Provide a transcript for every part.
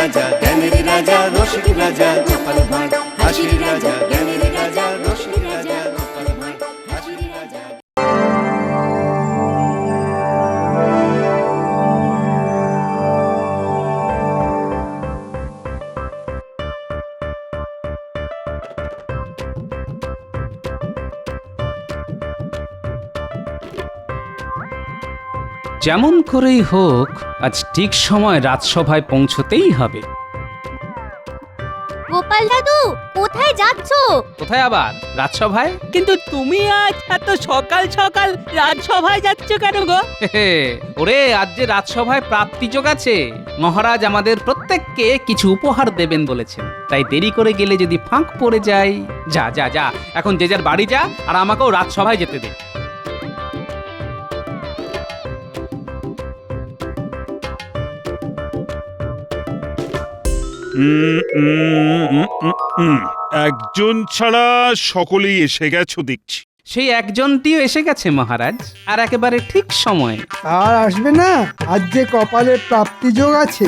রাজা জ্ঞানের রাজা রসিক রাজা গোপাল ভাঁড় হাসির রাজা জ্ঞানের রাজা রসিক রাজা গোপাল ভাঁড় হাসির রাজা। যেমন করেই হোক আজ ঠিক সময় রাজসভায় পৌঁছতেই হবে। গোপাল দাদু কোথায় যাচ্ছো? কোথায় আবার? রাজসভায়। কিন্তু তুমি আজ এত সকাল সকাল রাজসভায় যাচ্ছ কেন গো? ওরে, আজ যে রাজসভায় প্রাপ্তিযোগ আছে, মহারাজ আমাদের প্রত্যেককে কিছু উপহার দেবেন বলেছেন, তাই দেরি করে গেলে যদি ফাঁক পড়ে যায়। যা যা যা, এখন যে যার বাড়ি যা, আর আমাকেও রাজসভায় যেতে দে। একজন ছাড়া সকলেই এসে গেছো দেখছি। সেই একজনটিও এসে গেছে মহারাজ, আর একেবারে ঠিক সময়। আর আসবে না, আজ যে কপালে প্রাপ্তিযোগ আছে।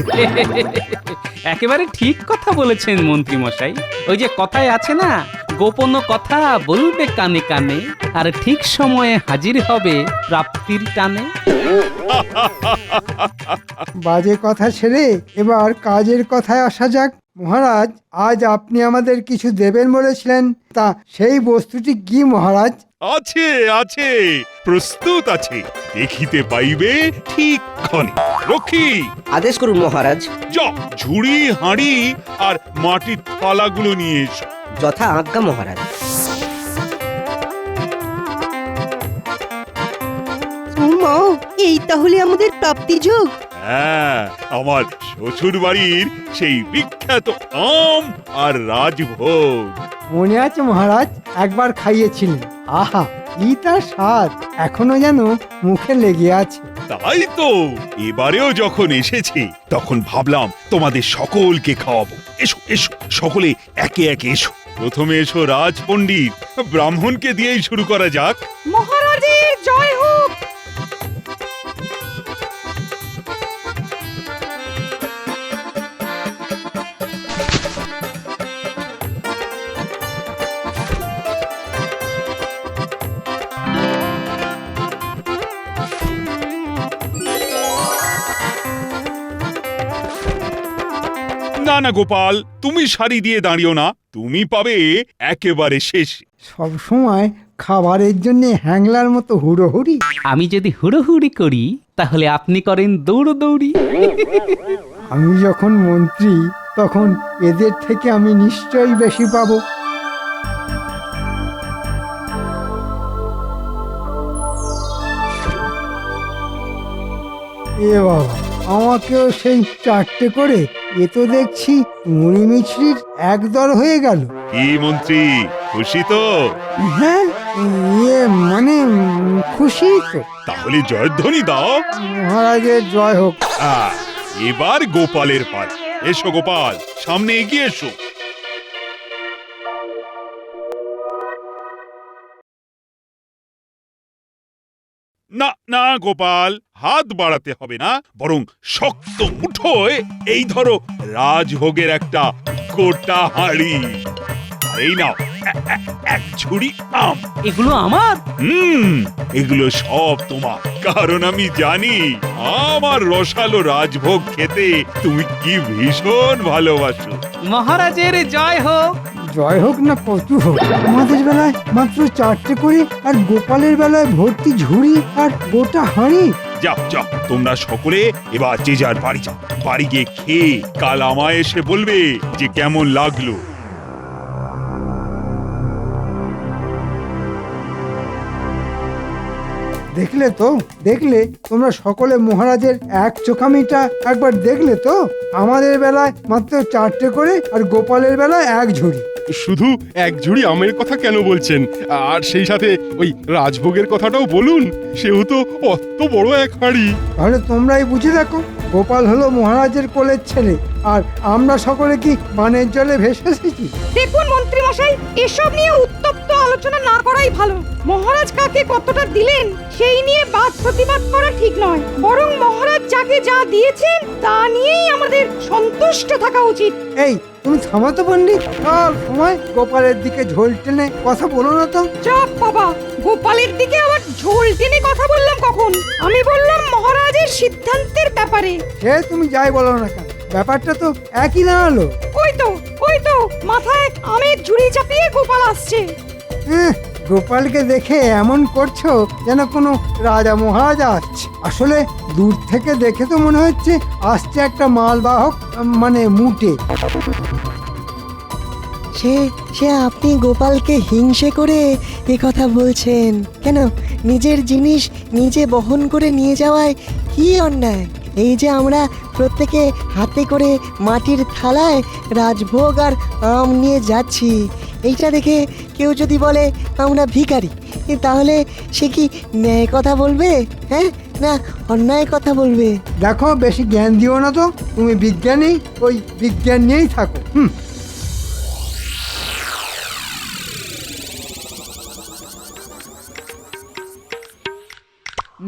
একেবারে ঠিক কথা বলেছেন মন্ত্রী মশাই। ওই যে কথায় আছে না, গোপন কথা বলবে কানে কানে, আর ঠিক সময়ে হাজির হবে প্রাপ্তির টানে। বাজে কথা ছেড়ে এবার কাজের কথায় আসা যাক। মহারাজ, আজ আপনি আমাদের কিছু দেবেন বলেছিলেন, তা সেই বস্তুটি কি মহারাজ? আছে আছে, প্রস্তুত আছে, দেখিতে পাইবে ঠিক ক্ষণে। রক্ষী, আদেশ করুন মহারাজ। যাও ঝুড়ি হাঁড়ি আর মাটির থালাগুলো নিয়ে এসো। যথা আজ্ঞা মহারাজ। এই তাহলে আমাদের প্রাপ্তিযোগ। হ্যাঁ, আমার শ্বশুর বাড়ির সেই বিখ্যাত আম আর রাজভোগ। মনে আছে মহারাজ, একবার খাইয়েছিলেন। আহা, কি তার স্বাদ এখনো যেন মুখে লেগে আছে। তাই তো, এবারেও যখন এসেছে তখন ভাবলাম তোমাদের সকলকে খাওয়াবো। এসো এসো, সকলে একে একে এসো। প্রথমে এসো রাজ পণ্ডিত, ব্রাহ্মণকে দিয়েই শুরু করা যাক। মহারাজের জয় হোক। না না গোপাল, তুমি সারি দিয়ে দাঁড়িও না, তুমি পাবে একেবারে শেষ। সব সময় খাবারের জন্য হ্যাংলার মতো হুড়োহুড়ি। আমি যদি হুড়োহুড়ি করি, তাহলে আপনি করেন দৌড়দৌড়ি। আমি যখন মন্ত্রী, তখন এদের থেকে আমি নিশ্চয়ই বেশি পাবো। এ বাবা, আমাকেও সেই চারটে করে, এ তো দেখছি মুড়ি মিছরির একদর হয়ে গেল। কি মন্ত্রী, খুশি তো? হ্যাঁ, ইয়ে মানে খুশি তো। তাহলে জয়ধ্বনি দাও। মহারাজের জয় হোক। এবার গোপালের পাল। এসো গোপাল, সামনে এগিয়ে এসো। না না গোপাল, হাত বাড়াতে হবে না, বরং শক্ত মুঠোয় এই ধরো রাজভোগের একটা গোটা হাঁড়ি। আর এই নাও এক ঝুড়ি আম। এগুলো আমার? এগুলো সব তোমার, কারণ আমি জানি আমার রসালো রাজভোগ খেতে তুমি কি ভীষণ ভালোবাসো। মহারাজের জয় হোক। জয় হোক না কচু হোক, আমাদের বেলায় মাত্র চারটে করে, আর গোপালের বেলায় ভর্তি ঝুড়ি আর গোটা হাঁড়ি। যাও যাও, তোমরা সকলে এবার যে যার বাড়ি যাও। বাড়ি গিয়ে খেয়ে কাল আমায় এসে বলবে যে কেমন লাগলো। দেখলে তো, দেখলে তোমরা সকলে মহারাজের এক চোখামিটা একবার দেখলে তো? আমাদের বেলায় মাত্র চারটে করে, আর গোপালের বেলায় এক ঝুড়ি। শুধু এক ঝুড়ি আমের কথা কেন বলছেন? আর সেই সাথে ওই রাজভোগের কথাটাও বলুন, সেও তো অত বড় এক হাঁড়ি। তাহলে তোমরাই বুঝে দেখো, গোপাল হলো মহারাজের কোলের ছেলে, আর আমরা সকলে কি বানের জলে ভেসে এসেছি? দেখুন মন্ত্রী মশাই, এসব নিয়ে উত্তপ্ত আলোচনা না করাই ভালো। মহারাজ কাকে কতটা দিলেন সেই নিয়ে বাদ প্রতিবাদ করা ঠিক নয়, বরং মহারাজ যাকে যা দিয়েছেন তা নিয়েই আমাদের সন্তুষ্ট থাকা উচিত। এই তুমি থামাতো পণ্ডিত, সব সময় গোপালের দিকে ঝোল টেনে কথা বলো না তো। চাপ বাবা, গোপালের দিকে আবার ঝোল টেনে কথা বললাম কখন? আমি বললাম মহারাজের সিদ্ধান্তের ব্যাপারে। সে তুমি যাই বলো না কেন, ব্যাপারটা তো একই দাঁড়ালো। ওই তো মাথায় আমের ঝুড়ি চাপিয়ে গোপাল আসছে। গোপালকে দেখে এমন করছো যেন কোনো রাজা মহারাজা আসছে। আসলে দূর থেকে দেখে তো মনে হচ্ছে আসছে একটা মালবাহক, মানে মুটে। সে আপনি গোপালকে হিংসে করে এ কথা বলছেন কেন? নিজের জিনিস নিজে বহন করে নিয়ে যাওয়ায় কি অন্যায়? এই যে আমরা প্রত্যেকে হাতে করে মাটির থালায় রাজভোগ আর আম নিয়ে যাচ্ছি, এইটা দেখে কেউ যদি বলে আমরা ভিখারি, তাহলে সে কি ন্যায় কথা বলবে, হ্যাঁ, না অন্যায় কথা বলবে? দেখো, বেশি জ্ঞান দিও না তো। তুমি বিজ্ঞানী, ওই বিজ্ঞান নিয়েই থাকো।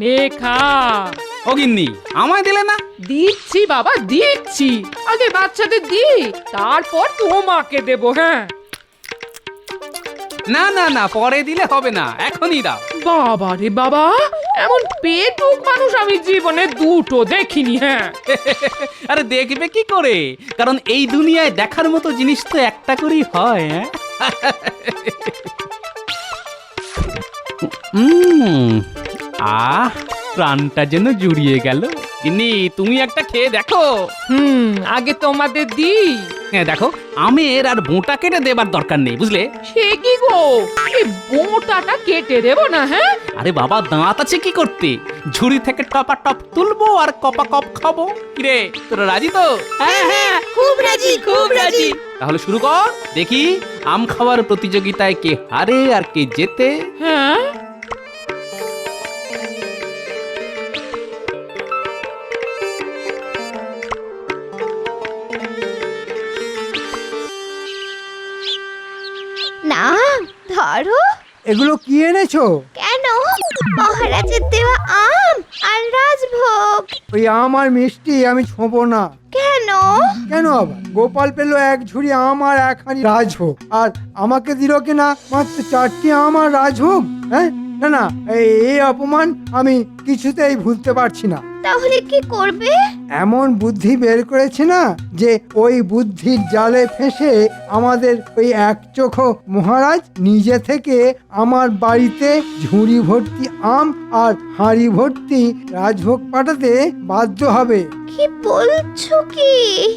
নেখা ও গিন্নি, আমায় দিলে না? দিচ্ছি বাবা, দিচ্ছি। আগে বাচ্চাদের দি, তারপর তোমাকে দেবো। হ্যাঁ, না না না, পরে দিলে হবে না, এখনই দাও। বাবা রে বাবা, এমন পেটুক মানুষ আমি জীবনে দুটো দেখিনি। হ্যাঁ, আরে দেখবে কি করে, কারণ এই দুনিয়ায় দেখার মতো জিনিস তো একটা করেই হয়। আহ, প্রাণটা যেন জুড়িয়ে গেল। গিন্নি, তুমি একটা খেয়ে দেখো। আগে তোমাদের দি। হ্যাঁ দেখো, আমের আর বোঁটা কেটে দেবার দরকার নেই, বুঝলে? সে কি গো, এই বোঁটাটা কেটে দেবো না? হ্যাঁ, আরে বাবা, দাঁত আছে কি করতে? ঝুড়ি থেকে টপা টপ তুলবো আর কপা কপ খাবো। কিরে, তোরা রাজি তো? হ্যাঁ, খুব রাজি, খুব রাজি। তাহলে শুরু কর, দেখি আম খাওয়ার প্রতিযোগিতায় কে হারে আর কে জেতে। হ্যাঁ, না ধরো। এগুলো কি এনেছো? কেন? মহারাজের দেওয়া আম আর রাজভোগ। ওই আম আর মিষ্টি আমি ছোঁবো না। কেন? কেন আবার? গোপাল পেলো এক ঝুড়ি আম আর এক হাঁড়ি রাজভোগ, আর আমাকে দিল কিনা মাত্র 4টি আম আর রাজভোগ। হ্যাঁ, না না, এই অপমান আমি কিছুতেই ভুলতে পারছি না। তাহলে কি করবে? এমন বুদ্ধি বের করেছি না, যে ওই বুদ্ধির জালে ফেঁসে আমাদের ওই একচোখো মহারাজ নিজে থেকে আমার বাড়িতে ঝুড়ি ভর্তি আম আর হাঁড়ি ভর্তি রাজভোগ পাঠাতে বাধ্য হবে। কি বলছো কি?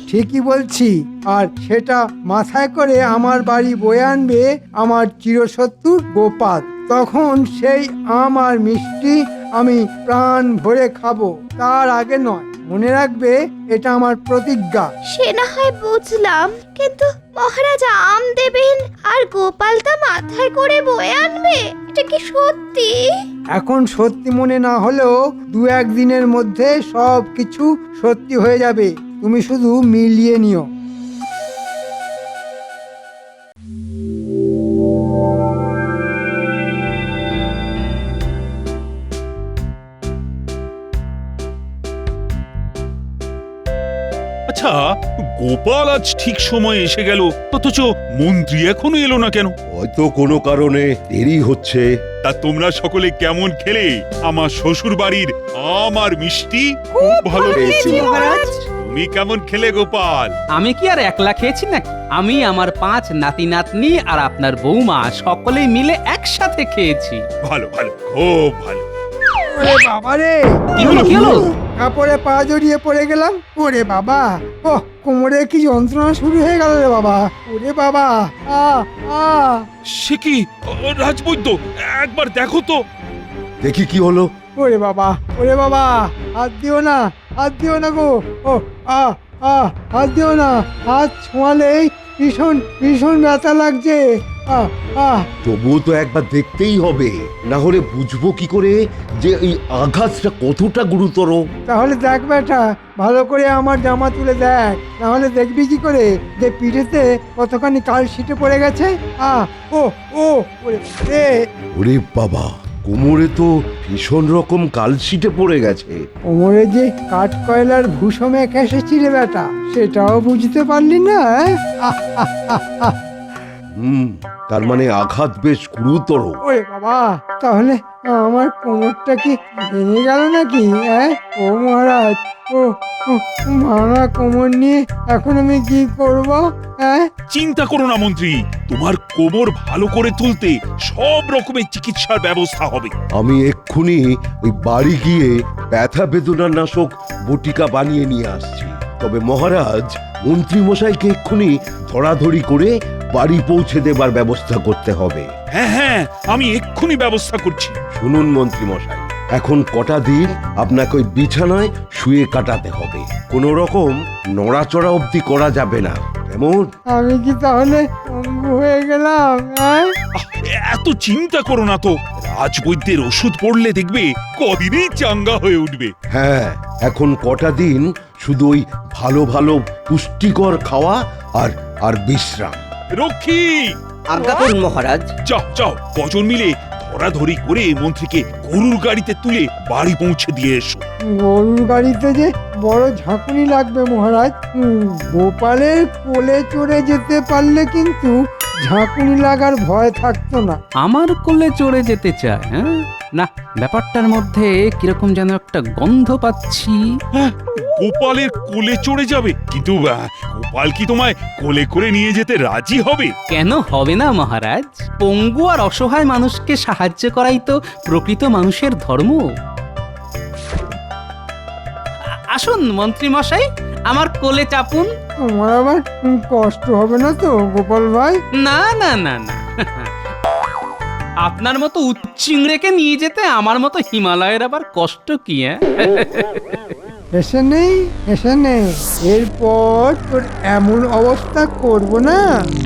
ঠিকই বলছি। আর সেটা মাথায় করে আমার বাড়ি বয়ে আনবে আমার চিরশত্রু গোপাল। তখন সেই আম আর মিষ্টি আমি প্রাণ ভরে খাবো, তার আগে নয়। মনে রাখবে, এটা আমার প্রতিজ্ঞা। সে না হয় বুঝলাম, কিন্তু মহারাজ আম দেবেন আর গোপাল তা মাথায় করে বয়ে আনবে, এটা কি সত্যি? এখন সত্যি মনে না হলেও 2-1 দিনের মধ্যে সব কিছু সত্যি হয়ে যাবে। তুমি শুধু মিলিয়ে নিও। আচ্ছা, গোপাল আজ ঠিক সময় এসে গেল, অথচ মন্ত্রী এখনো এলো না কেন? হয়তো কোনো কারণে দেরি হচ্ছে। তা তোমরা সকলে কেমন খেলে আমার শ্বশুর বাড়ির আম আর মিষ্টি? খুব ভালো খেয়েছি মহারাজ। তুমি কেমন খেলে গোপাল? আমি কি আর একলা খেয়েছি নাকি? আমি, আমার 5 নাতি নাতনি আর আপনার বৌমা সকলেই মিলে একসাথে খেয়েছি। ভালো ভালো, খুব ভালো। ওরে বাবা রে! কি হলো, কি হলো? কাপড়ে পা জড়িয়ে পড়ে গেলাম। ওরে বাবা, ও কোমরে কি যন্ত্রণা শুরু হয়ে গেল রে বাবা। ওরে বাবা, আ আ সে কি রাজবৈদ্য, একবার দেখো তো। দেখি কি হলো। ওরে বাবা, ওরে বাবা, হাত দিও না, হাত দিও না গো। ও আ আ হাত দিও না, হাত ছোঁয়ালেই ভীষণ ভীষণ ব্যথা লাগছে। আহ আহ তবুও তো একবার দেখতেই হবে, না হলে বুঝবো কি করে যে এই আঘাতটা কতটা গুরুতর। তাহলে দেখ বেটা, ভালো করে আমার জামা তুলে দেখ, না হলে দেখবি কি করে যে পিঠেতে কতখানি কাল ছিটে পড়ে গেছে। ও ও ওরে এ, ওরে বাবা, কোমরে তো ভীষণ রকম কালশিটে পড়ে গেছে। কোমরে যে কাঠ কয়লার ভূষমে এসেছি রে বেটা, সেটাও বুঝতে পারলি না? আহ, আহ, আহ, আহ। তার মানে আঘাত বেশ গুরুতর। ওরে বাবা, তাহলে আমার কোমরটা কি ভেঙে গেল নাকি? ও মহারাজ, ও ও, ভাঙা কোমর নিয়ে এখন আমি কি করব? চিন্তা করো না মন্ত্রী, তোমার কোমর ভালো করে তুলতে সব রকমের চিকিৎসার ব্যবস্থা হবে। আমি এক্ষুনি ওই বাড়ি গিয়ে ব্যথা বেদনার নাশক বটিকা বানিয়ে নিয়ে আসছি। তবে মহারাজ, মন্ত্রী মশাইকে এক্ষুনি ধরাধরি করে বাড়ি পৌঁছে দেবার ব্যবস্থা করতে হবে। হ্যাঁ হ্যাঁ, আমি এক্ষুনি ব্যবস্থা করছি। শুনুন মন্ত্রী মশাই, এখন কটা দিন আপনাকে ওই বিছানায় শুয়ে কাটাতে হবে। কোনো রকম নড়াচড়া অবধি করা যাবে না, কেমন? আমি কি তাহলে পঙ্গু হয়ে গেলাম? এত চিন্তা করো না তো, রাজবৈদ্যের ওষুধ পড়লে দেখবে কদিনেই চাঙ্গা হয়ে উঠবে। হ্যাঁ, এখন কটা দিন শুধু ওই ভালো ভালো পুষ্টিকর খাওয়া আর আর বিশ্রাম। রক্ষী, আজ্ঞা করুন মহারাজ। যাও যাও, কজন মিলে ধরাধরি করে মন্ত্রীকে গরুর গাড়িতে তুলে বাড়ি পৌঁছে দিয়ে এসো। গরুর গাড়িতে যে বড় ঝাঁকুনি লাগবে মহারাজ। গোপালের কোলে চড়ে যেতে পারলে কিন্তু ঝাঁকুনি লাগার ভয় থাকতো না। আমার কোলে চড়ে যেতে চায়? হ্যাঁ, না, ব্যাপারটার মধ্যে কিরকম যেন একটা গন্ধ পাচ্ছি। গোপালের কোলে চড়ে যাবে? কিন্তু গোপাল কি তোমায় কোলে করে নিয়ে যেতে রাজি হবে? কেন হবে না মহারাজ? পঙ্গু আর অসহায় মানুষকে সাহায্য করাই তো প্রকৃত মানুষের ধর্ম। আসুন মন্ত্রী মশাই, আমার কোলে চাপুন। তোমার আবার কষ্ট হবে না তো গোপাল ভাই? না না না না, আপনার মতো উচ্চিংড়েকে নিয়ে যেতে আমার মতো হিমালয়ের আবার কষ্ট কি? এসে নেই, এসে নেই। এরপর তোর এমন অবস্থা করব না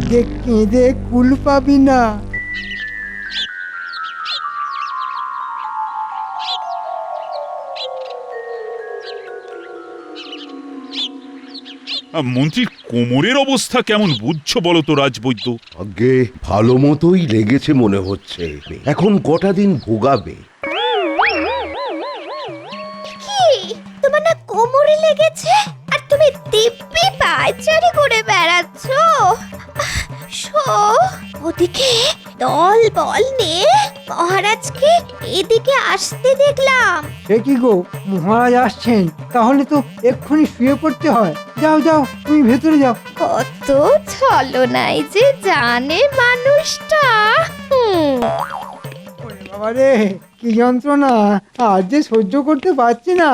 যে কেঁদে কুল পাবি না। মন্ত্রীর কোমরের অবস্থা কেমন বুঝছো বলো তো রাজবৈদ্য? আগে ভালো মতোই লেগেছে মনে হচ্ছে, এখন কটা দিন ভোগাবে। কি তোমার না কোমরে লেগেছে আর তুমি দিব্যি পায়চারি করে বেড়াচ্ছ? ওদিকে দল বল নিয়ে মহারাজকে এদিকে আসতে দেখলাম। সে কি গো, মহারাজ আসছেন? তাহলে তো এক্ষুনি শুয়ে পড়তে হয়। যাও যাও, তুমি ভেতরে যাও। কত ছলনায় যে জানে মানুষটা। ওরে বাবা রে, কি যন্ত্রণা! আজ যে সহ্য করতে পারছি না।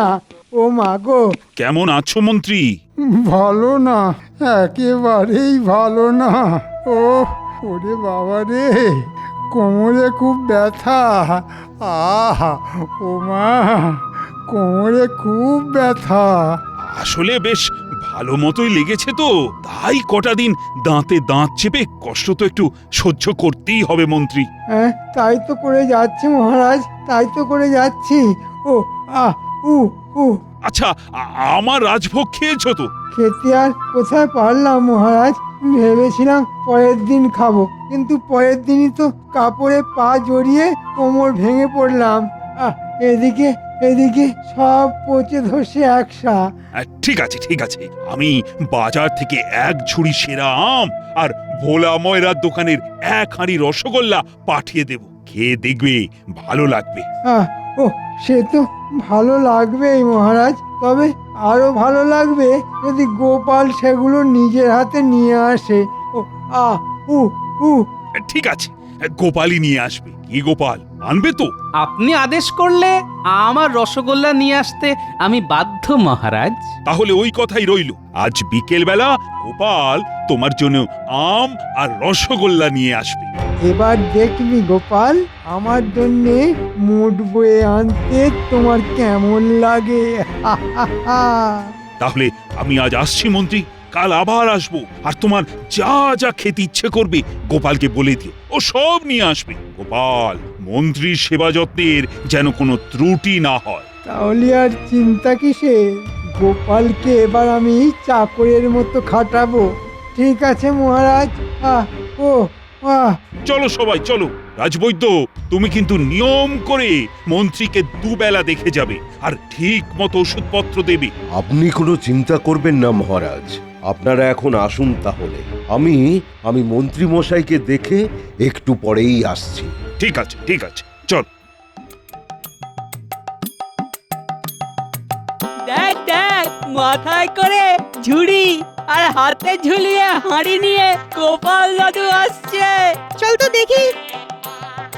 ও মা গো! কেমন আছো মন্ত্রী? ভালো না, একেবারেই ভালো না। ও ওরে বাবা রে, কোমরে খুব ব্যথা। আহা, ও মা, কোমরে খুব ব্যথা। আসলে বেশ ভালো মতোই লেগেছে তো, তাই কটা দিন দাঁতে দাঁত চেপে কষ্ট তো একটু সহ্য করতেই হবে মন্ত্রী। তাই তো করে যাচ্ছি মহারাজ, তাই তো করে যাচ্ছি। ও আহ উ উ আচ্ছা, আমার রাজভোগ খেয়েছো তো? খেতে আর কোথায় পারলাম মহারাজ, ভেবেছিলাম পরের দিন খাবো, কিন্তু পরের দিনই তো কাপড়ে পা জড়িয়ে কোমর ভেঙে পড়লাম। এদিকে এদিকে সব পচে ধসে একসা। ঠিক আছে ঠিক আছে, আমি বাজার থেকে এক ঝুড়ি সেরা আম আর ভোলা ময়রার দোকানের এক হাঁড়ি রসগোল্লা পাঠিয়ে দেব, খেয়ে দেখবে ভালো লাগবে। ও সে তো ভালো লাগবেই মহারাজ, তবে আরো ভালো লাগবে যদি গোপাল সেগুলো নিজের হাতে নিয়ে আসে। ও উ উ ঠিক আছে, গোপালই নিয়ে আসবে। কি গোপাল আনবে তো? আপনি আদেশ করলে আমার রসগোল্লা নিয়ে আসতে আমি বাধ্য মহারাজ। তাহলে ওই কথাই রইলো, আজ বিকেল বেলা গোপাল তোমার জন্য আম আর রসগোল্লা নিয়ে আসবে। এবার দেখবি গোপাল, আমার জন্য মুঠ বয়ে আনতে তোমার কেমন লাগে। তাহলে আমি আজ আসছি মন্ত্রী, কাল আবার আসবো, আর তোমার যা যা খেতে ইচ্ছে করবে গোপালকে বলে দিও, ও সব নিয়ে আসবে। গোপাল, মন্ত্রীর সেবা যত্নের যেন কোনো ত্রুটি না হয়। তাহলে আর চিন্তা কিসে, গোপালকে এবার আমি চাকরের মতো খাটাবো। ঠিক আছে মহারাজ। আহ ও আহ চলো সবাই চলো। রাজবৈদ্য, তুমি কিন্তু নিয়ম করে মন্ত্রীকে দুবেলা দেখে যাবে, আর ঠিক মতো ওষুধপত্র দেবে। আপনি কোনো চিন্তা করবেন না মহারাজ, আপনারা এখন আসুন তাহলে। আমি মন্ত্রী মশাইকে দেখে একটু পরেই আসছি। ঠিক আছে ঠিক আছে, চল। দেখ দেখ, মাথায় করে ঝুড়ি আর হাতে ঝুলিয়ে হাঁড়ি নিয়ে গোপাল দাদু আসছে। চল তো দেখি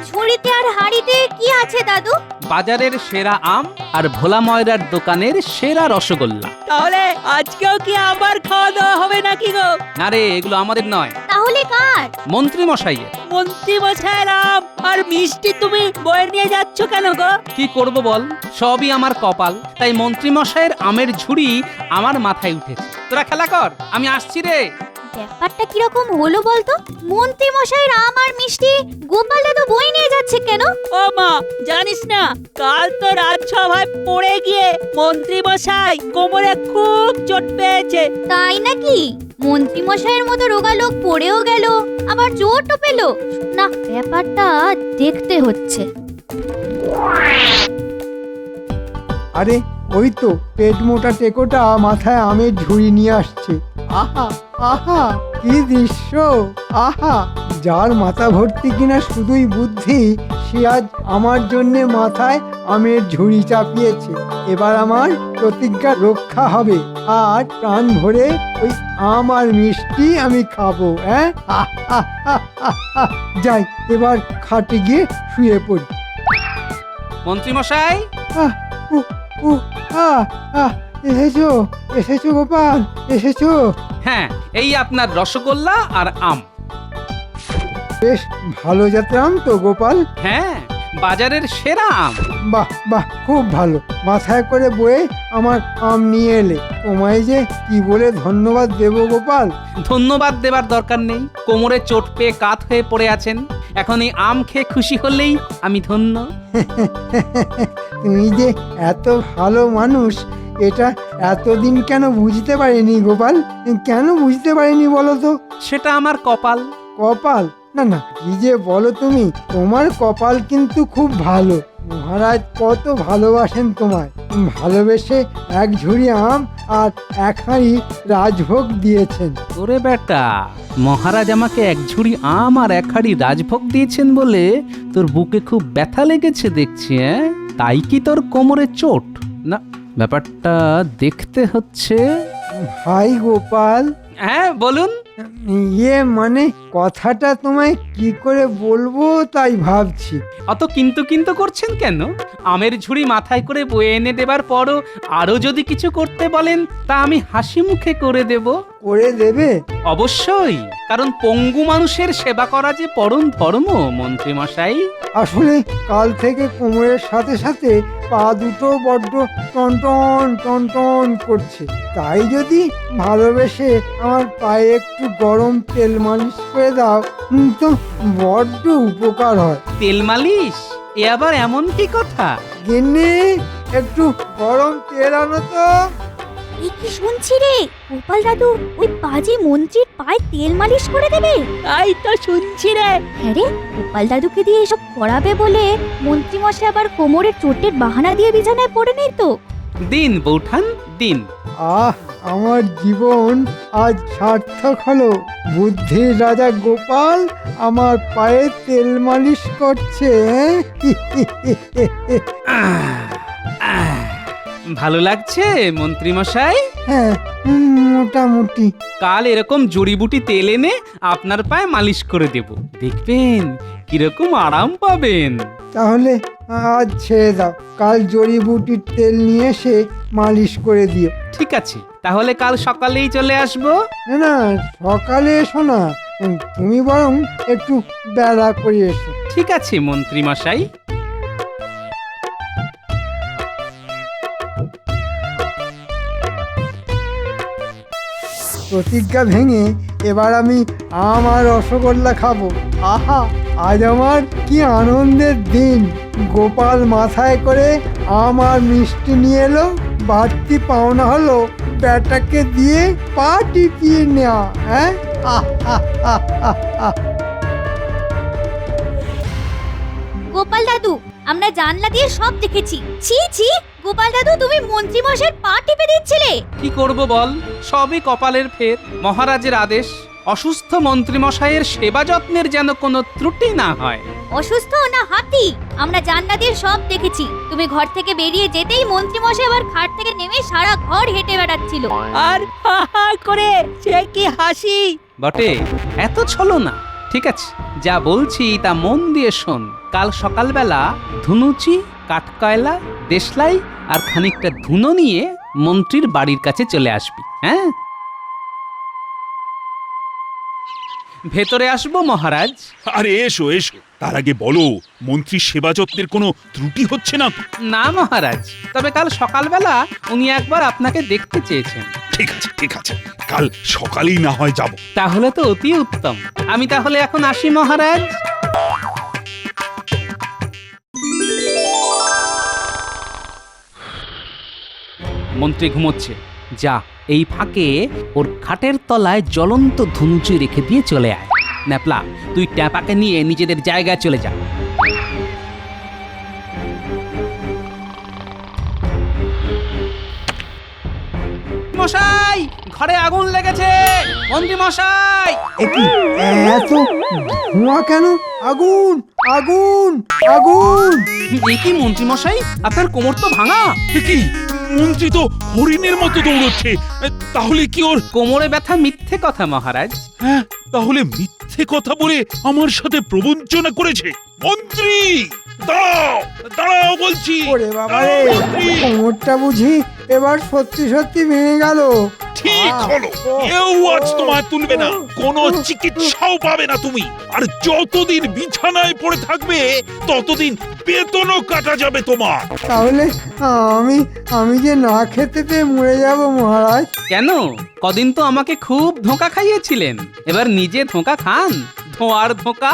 ঝুড়িতে আর হাঁড়িতে কি আছে দাদু। বাজারের সেরা আম আর ভোলা ময়রার দোকানের সেরা রসগোল্লা। তাহলে আজকেও কি আবার খাওয়া দাওয়া হবে নাকি গো? না রে, এগুলো আমাদের নয়, তাহলে কার? মন্ত্রী মশাইয়ের। মন্ত্রী মশাইয়ের আম আর মিষ্টি তুমি বয়ে নিয়ে যাচ্ছ কেন গো? কি করব বল, সবই আমার কপাল। তাই মন্ত্রী মশাইয়ের আমের ঝুড়ি আমার মাথায় উঠেছে। তোরা খেলা কর, আমি আসছি রে। ব্যাপারটা কিরকম হলো বলতো? মন্ত্রী মশাইয়ের আম আর মিষ্টি গোপাল দাদু বই নিয়ে যাচ্ছে কেন? ও মা, জানিস না কাল তো রাজসভায় পড়ে গিয়ে মন্ত্রী মশাই কোমরে খুব চোট পেয়েছে। তাই নাকি? মন্ত্রী মশাইয়ের মতো রোগা লোক পড়েও গেল, আবার চোটও পেল। না, ব্যাপারটা দেখতে হচ্ছে। আরে ওই তো পেট মোটা টেকোটা মাথায় আমের ঝুড়ি নিয়ে আসছে। আহা আহা, কি দৃশ্য! আহা, যার মাথা ভর্তি কিনা শুধুই বুদ্ধি, সে আজ আমার জন্যে মাথায় আমের ঝুড়ি চাপিয়েছে। এবার আমার প্রতিজ্ঞা রক্ষা হবে, আর প্রাণ ভরে ওই আম আর মিষ্টি আমি খাবো। হ্যাঁ, যাই এবার খাটে গিয়ে শুয়ে পড়ি। মন্ত্রী মশাই, আহ, উ, উ, আহ, আহ, এসেছো এসেছো গোপাল, এসেছো। হ্যাঁ, এই আপনার রসগোল্লা আর আম। বেশ ভালো জাতের আম তো গোপাল। হ্যাঁ, বাজারের সেরা আম। বাহ বাহ, খুব ভালো। মাথায় করে বয়ে আমার আম নিয়ে এলে, তোমায় যে কি বলে ধন্যবাদ দেব গোপাল। ধন্যবাদ দেবার দরকার নেই, কোমরে চোট পেয়ে কাত হয়ে পড়ে আছেন। এখন এই আম খেয়ে খুশি হলেই আমি ধন্য। তুমি যে এত ভালো মানুষ, এটা এতদিন কেন বুঝতে পারিনি গোপাল? কেন বুঝতে পারিনি বলো তো? সেটা আমার কপাল। কপাল? না না, কি যে বলো তুমি, তোমার কপাল কিন্তু খুব ভালো। মহারাজ কত ভালোবাসেন তোমায়, ভালোবেসে এক ঝুড়ি আম আর এক হাঁড়ি রাজভোগ দিয়েছেন। ওরে বেটা, মহারাজ আমাকে এক ঝুড়ি আম আর এক হাঁড়ি রাজভোগ দিয়েছেন বলে তোর বুকে খুব ব্যথা লেগেছে দেখছি। তাই কি তোর কোমরে চোট? না, ব্যাপারটা দেখতে হচ্ছে। ভাই গোপাল, হ্যাঁ বলুন। মানে কথাটা তোমায় কি করে বলবো তাই ভাবছি। অত কিন্তু কিন্তু করছেন কেন? আমের ঝুড়ি মাথায় করে বয়ে এনে দেবার পরও আরো যদি কিছু করতে বলেন, তা আমি হাসি মুখে করে দেব। করে দেবে? অবশ্যই, কারণ পঙ্গু মানুষের সেবা করা যে পরম ধর্ম মন্ত্রী মশাই। আসলে কাল থেকে কোমরের সাথে সাথে পা দুটো বড্ড টনটন টনটন করছে। তাই যদি ভালোবেসে আমার পায়ে একটু গরম তেল মালিশ করে দাও, তো বড্ড উপকার হয়। তেল মালিশ? এ আবার এমন কি কথা? গিন্নি, একটু গরম তেল আনো তো। এই কি শুনছি রে, গোপাল দাদু ওই পাজি মন্ত্রীর পায়ে তেল মালিশ করে দেবে? তাই তো শুনছি রে। হ্যাঁ রে, গোপাল দাদুকে দিয়ে এসব করাবে বলে মন্ত্রী মশাই আবার কোমরে চোটের বাহানা দিয়ে বিছানায় পড়ে নেই তো? দিন বৌঠান দিন। আহ, আমার জীবন আজ সার্থক হলো। বুদ্ধির রাজা গোপাল আমার পায়ে তেল মালিশ করছে। ভালো লাগছে মন্ত্রী মশাই? হ্যাঁ, মোটামুটি। কাল এরকম জড়িবুটি তেল এনে আপনার পায়ে মালিশ করে দেব, দেখবেন কিরকম আরাম পাবেন। তাহলে আজ ছেড়ে দাও, কাল জড়িবুটির তেল নিয়ে এসে মালিশ করে দিও। ঠিক আছে, তাহলে কাল সকালেই চলে আসবো। না না, সকালে এসো না, তুমি বরং একটু বেলা করে এসো। ঠিক আছে মন্ত্রী মশাই। প্রতিজ্ঞা ভেঙে এবার আমি আমার রসগোল্লা খাবো। আহা, আজ আমার কি আনন্দের দিন। গোপাল মাথায় করে আমার মিষ্টি নিয়ে এলো, বাড়তি পাওনা হলো ব্যাটাকে দিয়ে পা টিপিয়ে নেওয়া। হ্যাঁ, আহ আহ আহ আহ আহ। গোপাল দাদু, আমরা জানলা দিয়ে সব দেখেছি। ছি ছি, গোপাল দাদু তুমি মন্ত্রী মশাইয়ের পা টিপে দিচ্ছিলে। কি করব বল, সবই কপালের ফের। মহারাজের আদেশ, অসুস্থ মন্ত্রী মশাইয়ের সেবা যত্নের যেন কোনো ত্রুটি না হয়। অসুস্থ না হাতি, আমরা জানলা দিয়ে সব দেখেছি। তুমি ঘর থেকে বেরিয়ে যেতেই মন্ত্রী মশাই আবার খাট থেকে নেমে সারা ঘর হেঁটে বেড়াচ্ছিল। আর হা হা করে সে কি হাসি! বটে, এত ছলো না। ঠিক আছে, যা বলছি তা মন দিয়ে শোন। কাল সকালবেলা ধুনুচি, কাঠকয়লা, দেশলাই আর খানিকটা ধুনো নিয়ে মন্ত্রীর বাড়ির কাছে চলে আসবি। হ্যাঁ, ভেতরে আসবো মহারাজ? আরে এসো এসো, তার আগে বলো মন্ত্রীর সেবা যত্নের কোনো ত্রুটি হচ্ছে না তো? না মহারাজ, তবে কাল সকালবেলা উনি একবার আপনাকে দেখতে চেয়েছেন। ঠিক আছে ঠিক আছে, কাল সকালেই না হয় যাব। তাহলে তো অতি উত্তম। আমি তাহলে এখন আসি মহারাজ। মন্ত্রী ঘুমোচ্ছে, যা এই ফাঁকে ওর খাটের তলায় জ্বলন্ত ধনুচি রেখে দিয়ে চলে আয়। ন্যাপলা, তুই ট্যাপাকে নিয়ে নিজেদের জায়গায় চলে যা। মশাই, ঘরে আগুন লেগেছে। মন্ত্রী মশাই! একি এত ধোঁয়া কেন? আগুন আগুন আগুন! এ কি মন্ত্রী মশাই, আপনার কোমর তো ভাঙা। এ কি, মন্ত্রী তো হরিণের মতো দৌড়চ্ছে। তাহলে কি ওর কোমরে ব্যথা মিথ্যে কথা মহারাজ। হ্যাঁ, তাহলে মিথ্যে কথা বলে আমার সাথে প্রবঞ্চনা করেছে। মন্ত্রী দাঁড়াও, দাঁড়াও বলছি। ওরে বাবা রে, মন্ত্রী! কোমরটা বুঝি এবার সত্যি সত্যি ভেঙে গেল। ঠিক হলো, কেউ আজ তোমায় তুলবে না, কোনো চিকিৎসাও পাবে না তুমি। আর যতদিন বিছানায় পড়ে থাকবে ততদিন বেতনও কাটা যাবে তোমার। তাহলে আমি আমি যে না খেতে পেয়ে মরে যাব মহারাজ। কেন? কদিন তো আমাকে খুব ধোঁকা খাইয়েছিলেন, এবার নিজে ধোঁকা খান। ধোঁয়ার ধোঁকা।